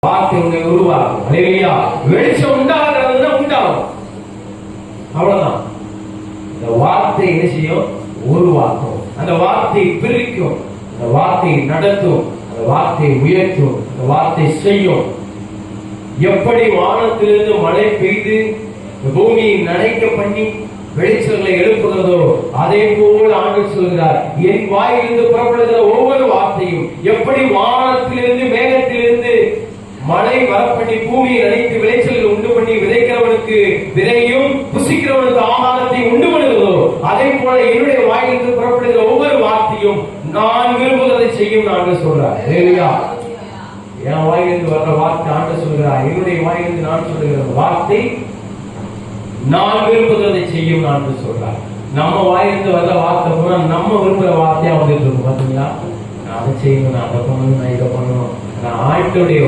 வார்த்தை உன்னை உருவாக்கும். அல்லேலூயா. வெளிச்சம் உண்டாகிறதுனா உண்டாகும், அவ்வளவுதான். இந்த வார்த்தை என்ன செய்யும்? உருவாக்கும். அந்த வார்த்தை பிரிக்கும், அந்த வார்த்தை நடத்தும், அந்த வார்த்தை உயர்த்தும், அந்த வார்த்தை செய்யும். எப்படி வானத்திலிருந்து மழை பெய்து பூமியை நனைக்க பண்ணி வெளிச்சங்களை எழுப்புகிறதோ அதே போல ஆண்டவர் சொல்கிறார், என் வாயிலிருந்து புறப்படுகிற ஒவ்வொரு வார்த்தையும் எப்படி வானத்திலிருந்து மேகத்திலிருந்து மழை வரப்பண்ணி பூமியை நனைத்து விளைச்சல்கள் உண்டு பண்ணி விதைக்கிறவனுக்கு விதையும் புசிக்கிறவனுக்கு ஆகாரத்தை உண்டு பண்ணுகிறதோ அதே போல என்னுடைய வாயிலிருந்து புறப்படுகிற ஒவ்வொரு வார்த்தையும் நான் விரும்புவதை செய்யும் ஆண்டவர் சொல்றார். அல்லேலூயா. என் வாயிலிருந்து வர்ற வார்த்தை ஆண்டவர் சொல்கிறார், என்னுடைய வாயிலிருந்து நான் சொல்லுகிற வார்த்தை நான் விரும்புவதை செய்யும் ஆண்டவர் சொல்றார். நம்ம வாயிலிருந்து வர்ற வார்த்தை போனா நம்ம விரும்புகிற வார்த்தையா வந்துட்டு இருக்கும். பாத்தீங்களா? நான் அதை செய்யணும், நான் அதை பண்ணணும், நான் இதை பண்ணணும். நான் ஆட்களுடைய